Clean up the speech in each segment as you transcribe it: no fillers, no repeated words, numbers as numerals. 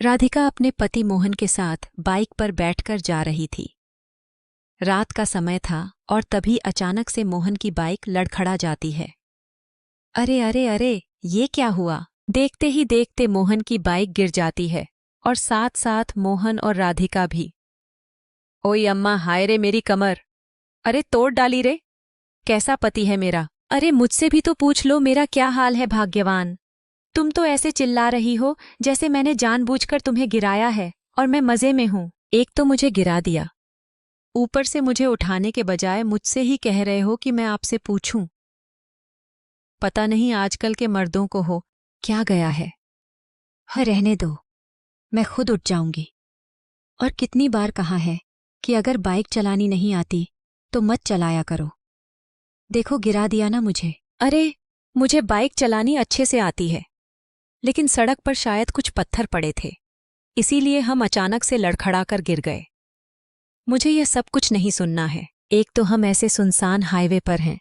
राधिका अपने पति मोहन के साथ बाइक पर बैठकर जा रही थी। रात का समय था और तभी अचानक से मोहन की बाइक लड़खड़ा जाती है। अरे अरे अरे, ये क्या हुआ? देखते ही देखते मोहन की बाइक गिर जाती है और साथ साथ मोहन और राधिका भी। ओई अम्मा, हाय रे मेरी कमर! अरे तोड़ डाली रे! कैसा पति है मेरा! अरे मुझसे भी तो पूछ लो मेरा क्या हाल है भाग्यवान। तुम तो ऐसे चिल्ला रही हो जैसे मैंने जानबूझकर तुम्हें गिराया है और मैं मजे में हूं। एक तो मुझे गिरा दिया, ऊपर से मुझे उठाने के बजाय मुझसे ही कह रहे हो कि मैं आपसे पूछूं। पता नहीं आजकल के मर्दों को हो क्या गया है। हाँ, रहने दो, मैं खुद उठ जाऊंगी। और कितनी बार कहा है कि अगर बाइक चलानी नहीं आती तो मत चलाया करो। देखो गिरा दिया ना मुझे। अरे, मुझे बाइक चलानी अच्छे से आती है, लेकिन सड़क पर शायद कुछ पत्थर पड़े थे, इसीलिए हम अचानक से लड़खड़ाकर गिर गए। मुझे यह सब कुछ नहीं सुनना है। एक तो हम ऐसे सुनसान हाईवे पर हैं,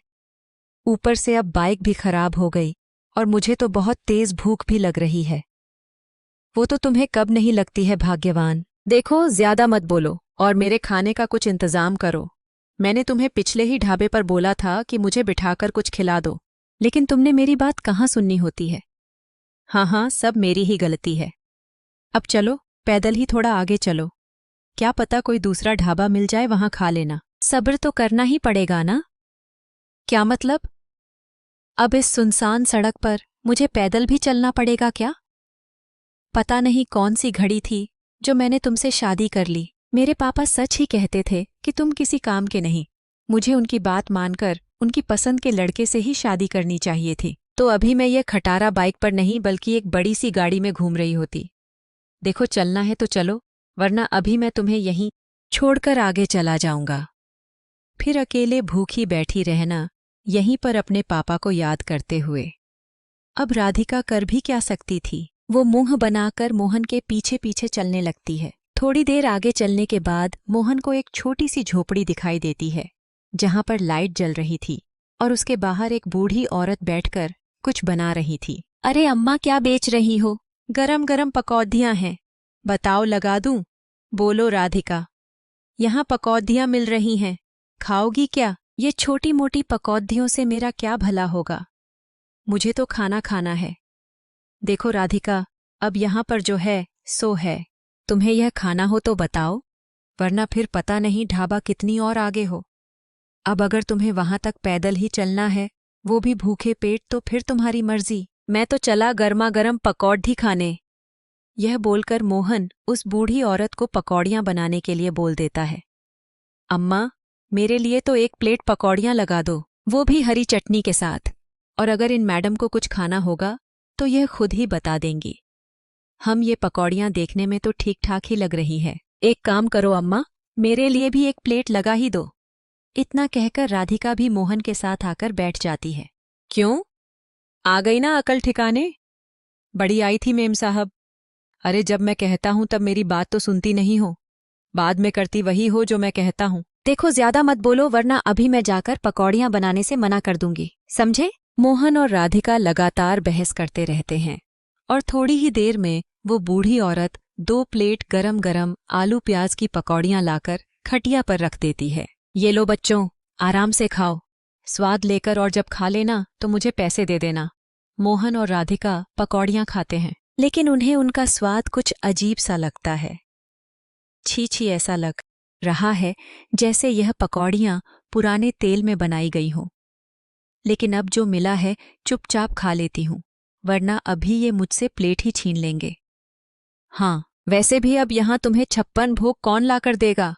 ऊपर से अब बाइक भी खराब हो गई और मुझे तो बहुत तेज भूख भी लग रही है। वो तो तुम्हें कब नहीं लगती है भाग्यवान। देखो ज्यादा मत बोलो और मेरे खाने का कुछ इंतजाम करो। मैंने तुम्हें पिछले ही ढाबे पर बोला था कि मुझे बिठाकर कुछ खिला दो, लेकिन तुमने मेरी बात कहाँ सुननी होती है। हाँ, सब मेरी ही गलती है। अब चलो, पैदल ही थोड़ा आगे चलो, क्या पता कोई दूसरा ढाबा मिल जाए, वहां खा लेना। सब्र तो करना ही पड़ेगा ना। क्या मतलब? अब इस सुनसान सड़क पर मुझे पैदल भी चलना पड़ेगा क्या? पता नहीं कौन सी घड़ी थी जो मैंने तुमसे शादी कर ली। मेरे पापा सच ही कहते थे कि तुम किसी काम के नहीं। मुझे उनकी बात मानकर उनकी पसंद के लड़के से ही शादी करनी चाहिए थी, तो अभी मैं ये खटारा बाइक पर नहीं बल्कि एक बड़ी सी गाड़ी में घूम रही होती। देखो चलना है तो चलो, वरना अभी मैं तुम्हें यहीं छोड़कर आगे चला जाऊंगा। फिर अकेले भूखी बैठी रहना, यहीं पर अपने पापा को याद करते हुए। अब राधिका कर भी क्या सकती थी, वो मुंह बनाकर मोहन के पीछे पीछे चलने लगती है। थोड़ी देर आगे चलने के बाद मोहन को एक छोटी सी झोपड़ी दिखाई देती है, जहां पर लाइट जल रही थी और उसके बाहर एक बूढ़ी औरत बैठकर कुछ बना रही थी। अरे अम्मा, क्या बेच रही हो? गरम गरम पकौधियां हैं, बताओ लगा दूं? बोलो राधिका, यहाँ पकौधियां मिल रही हैं, खाओगी क्या? ये छोटी मोटी पकौधियों से मेरा क्या भला होगा? मुझे तो खाना खाना है। देखो राधिका, अब यहाँ पर जो है सो है, तुम्हें यह खाना हो तो बताओ, वरना फिर पता नहीं ढाबा कितनी और आगे हो। अब अगर तुम्हें वहां तक पैदल ही चलना है, वो भी भूखे पेट, तो फिर तुम्हारी मर्जी। मैं तो चला गर्मा गर्म पकौड़ी खाने। यह बोलकर मोहन उस बूढ़ी औरत को पकौड़ियां बनाने के लिए बोल देता है। अम्मा, मेरे लिए तो एक प्लेट पकौड़ियां लगा दो, वो भी हरी चटनी के साथ। और अगर इन मैडम को कुछ खाना होगा तो यह खुद ही बता देंगी। हम ये पकौड़ियां देखने में तो ठीक ठाक ही लग रही है। एक काम करो अम्मा, मेरे लिए भी एक प्लेट लगा ही दो। इतना कहकर राधिका भी मोहन के साथ आकर बैठ जाती है। क्यों? आ गई ना अकल ठिकाने? बड़ी आई थी मेम साहब। अरे जब मैं कहता हूं तब मेरी बात तो सुनती नहीं हो, बाद में करती वही हो जो मैं कहता हूं। देखो ज्यादा मत बोलो, वरना अभी मैं जाकर पकौड़ियां बनाने से मना कर दूंगी, समझे? मोहन और राधिका लगातार बहस करते रहते हैं और थोड़ी ही देर में वो बूढ़ी औरत 2 प्लेट गरम गरम आलू प्याज की पकौड़ियां लाकर खटिया पर रख देती है। ये लो बच्चों, आराम से खाओ, स्वाद लेकर, और जब खा लेना तो मुझे पैसे दे देना। मोहन और राधिका पकौड़ियां खाते हैं, लेकिन उन्हें उनका स्वाद कुछ अजीब सा लगता है। छी छी, ऐसा लग रहा है जैसे यह पकौड़ियां पुराने तेल में बनाई गई हों। लेकिन अब जो मिला है चुपचाप खा लेती हूं, वरना अभी ये मुझसे प्लेट ही छीन लेंगे। हाँ, वैसे भी अब यहां तुम्हें 56 भोग कौन लाकर देगा?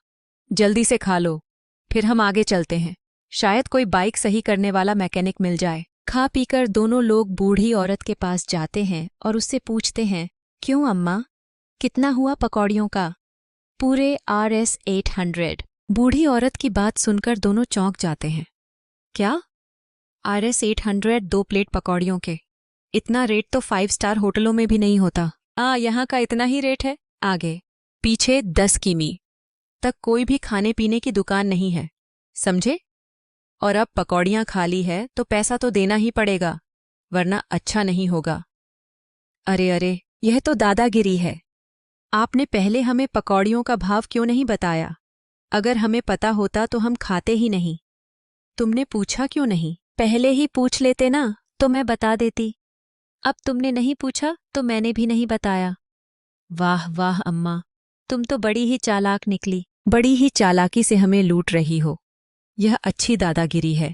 जल्दी से खा लो, फिर हम आगे चलते हैं, शायद कोई बाइक सही करने वाला मैकेनिक मिल जाए। खा पीकर दोनों लोग बूढ़ी औरत के पास जाते हैं और उससे पूछते हैं, क्यों अम्मा, कितना हुआ पकौड़ियों का? पूरे RS 800। बूढ़ी औरत की बात सुनकर दोनों चौंक जाते हैं। क्या? RS 800 2 प्लेट पकौड़ियों के? इतना रेट तो 5 स्टार होटलों में भी नहीं होता। यहाँ का इतना ही रेट है। आगे पीछे 10 किमी तक कोई भी खाने पीने की दुकान नहीं है, समझे? और अब पकौड़ियां खा ली है तो पैसा तो देना ही पड़ेगा, वरना अच्छा नहीं होगा। अरे अरे, यह तो दादागिरी है। आपने पहले हमें पकौड़ियों का भाव क्यों नहीं बताया? अगर हमें पता होता तो हम खाते ही नहीं। तुमने पूछा क्यों नहीं? पहले ही पूछ लेते ना तो मैं बता देती। अब तुमने नहीं पूछा तो मैंने भी नहीं बताया। वाह वाह अम्मा, तुम तो बड़ी ही चालाक निकली। बड़ी ही चालाकी से हमें लूट रही हो। यह अच्छी दादागिरी है।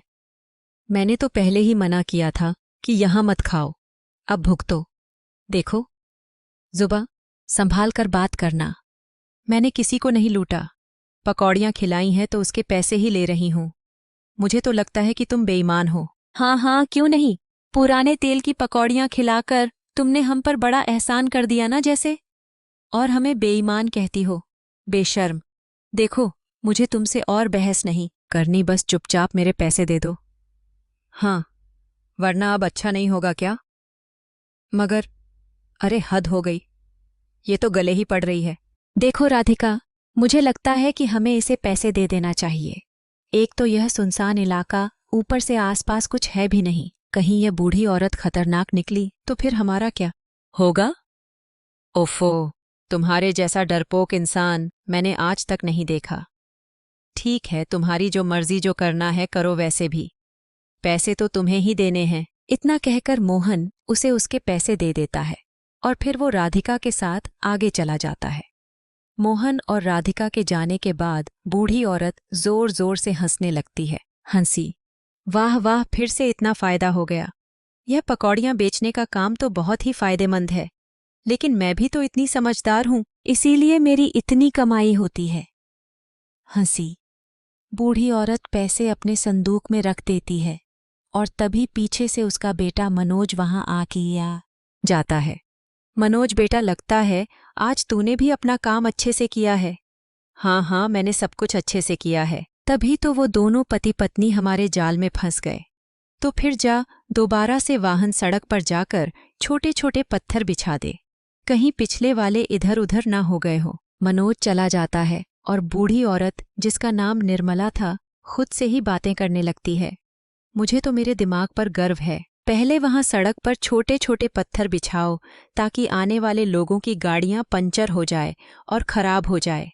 मैंने तो पहले ही मना किया था कि यहां मत खाओ। अब भुगतो। देखो जुबा, संभाल कर बात करना। मैंने किसी को नहीं लूटा। पकौड़ियां खिलाई हैं तो उसके पैसे ही ले रही हूं। मुझे तो लगता है कि तुम बेईमान हो। हाँ हाँ, क्यों नहीं। पुराने तेल की पकौड़ियां खिलाकर तुमने हम पर बड़ा एहसान कर दिया ना जैसे। और हमें बेईमान कहती हो। बेशर्म। देखो, मुझे तुमसे और बहस नहीं करनी, बस चुपचाप मेरे पैसे दे दो। हाँ, वरना अब अच्छा नहीं होगा क्या? मगर अरे हद हो गई, ये तो गले ही पड़ रही है। देखो राधिका, मुझे लगता है कि हमें इसे पैसे दे देना चाहिए। एक तो यह सुनसान इलाका, ऊपर से आसपास कुछ है भी नहीं। कहीं यह बूढ़ी औरत खतरनाक निकली तो फिर हमारा क्या होगा? ओफो, तुम्हारे जैसा डरपोक इंसान मैंने आज तक नहीं देखा। ठीक है, तुम्हारी जो मर्जी, जो करना है करो। वैसे भी पैसे तो तुम्हें ही देने हैं। इतना कहकर मोहन उसे उसके पैसे दे देता है और फिर वो राधिका के साथ आगे चला जाता है। मोहन और राधिका के जाने के बाद बूढ़ी औरत जोर जोर से हंसने लगती है। हंसी, वाह वाह, फिर से इतना फायदा हो गया। यह पकौड़ियां बेचने का काम तो बहुत ही फायदेमंद है, लेकिन मैं भी तो इतनी समझदार हूं, इसीलिए मेरी इतनी कमाई होती है। हंसी। बूढ़ी औरत पैसे अपने संदूक में रख देती है और तभी पीछे से उसका बेटा मनोज वहां आ किया जाता है। मनोज बेटा, लगता है आज तूने भी अपना काम अच्छे से किया है। हाँ हाँ, मैंने सब कुछ अच्छे से किया है। तभी तो वो दोनों पति पत्नी हमारे जाल में फंस गए। तो फिर जा, दोबारा से वाहन सड़क पर जाकर छोटे छोटे पत्थर बिछा दे, कहीं पिछले वाले इधर उधर ना हो गए हो। मनोज चला जाता है और बूढ़ी औरत, जिसका नाम निर्मला था, खुद से ही बातें करने लगती है। मुझे तो मेरे दिमाग पर गर्व है। पहले वहां सड़क पर छोटे छोटे पत्थर बिछाओ ताकि आने वाले लोगों की गाड़ियां पंचर हो जाए और खराब हो जाए।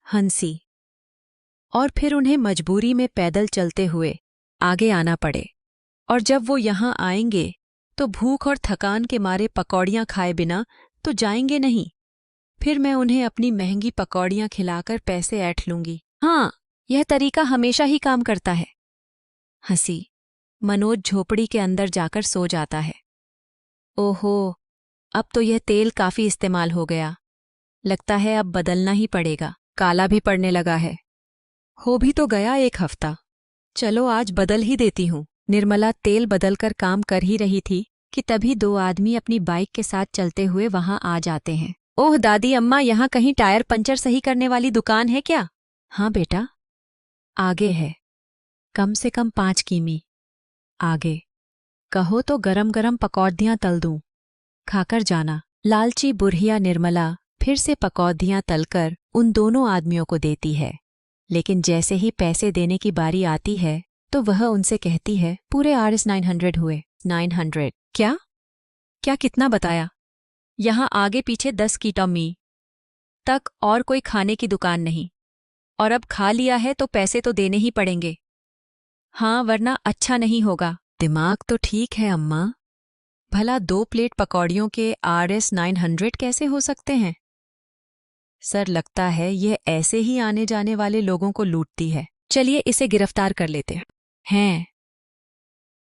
हंसी। और फिर उन्हें मजबूरी में पैदल चलते हुए आगे आना पड़े, और जब वो यहाँ आएंगे तो भूख और थकान के मारे पकौड़ियां खाए बिना तो जाएंगे नहीं। फिर मैं उन्हें अपनी महंगी पकौड़ियां खिलाकर पैसे ऐंठ लूंगी। हाँ, यह तरीका हमेशा ही काम करता है। हंसी। मनोज झोपड़ी के अंदर जाकर सो जाता है। ओहो, अब तो यह तेल काफी इस्तेमाल हो गया। लगता है अब बदलना ही पड़ेगा, काला भी पड़ने लगा है। हो भी तो गया एक हफ्ता। चलो आज बदल ही देती हूँ। निर्मला तेल बदलकर काम कर ही रही थी कि तभी दो आदमी अपनी बाइक के साथ चलते हुए वहां आ जाते हैं। ओह दादी अम्मा, यहाँ कहीं टायर पंचर सही करने वाली दुकान है क्या? हाँ बेटा, आगे है, कम से कम 5 किमी आगे। कहो तो गरम गरम पकौड़ियां तल दूं, खाकर जाना। लालची बुढ़िया निर्मला फिर से पकौड़ियां तलकर उन दोनों आदमियों को देती है, लेकिन जैसे ही पैसे देने की बारी आती है तो वह उनसे कहती है, पूरे Rs 900 हुए। 900? क्या क्या कितना बताया? यहाँ आगे पीछे 10 किमी तक और कोई खाने की दुकान नहीं, और अब खा लिया है तो पैसे तो देने ही पड़ेंगे। हाँ, वरना अच्छा नहीं होगा। दिमाग तो ठीक है अम्मा, भला 2 प्लेट पकौड़ियों के Rs 900 कैसे हो सकते हैं? सर, लगता है यह ऐसे ही आने जाने वाले लोगों को लूटती है। चलिए इसे गिरफ्तार कर लेते हैं।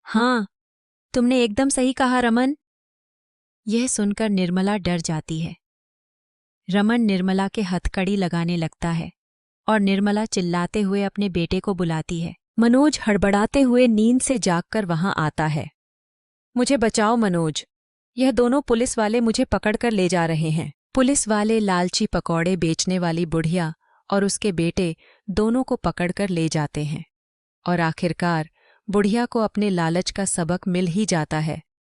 हाँ, तुमने एकदम सही कहा रमन। यह सुनकर निर्मला डर जाती है। रमन निर्मला के हथकड़ी लगाने लगता है और निर्मला चिल्लाते हुए अपने बेटे को बुलाती है। मनोज हड़बड़ाते हुए नींद से जागकर वहां आता है। मुझे बचाओ मनोज, यह दोनों पुलिस वाले मुझे पकड़कर ले जा रहे हैं। पुलिस वाले लालची पकौड़े बेचने वाली बुढ़िया और उसके बेटे दोनों को पकड़कर ले जाते हैं, और आखिरकार बुढ़िया को अपने लालच का सबक मिल ही जाता है।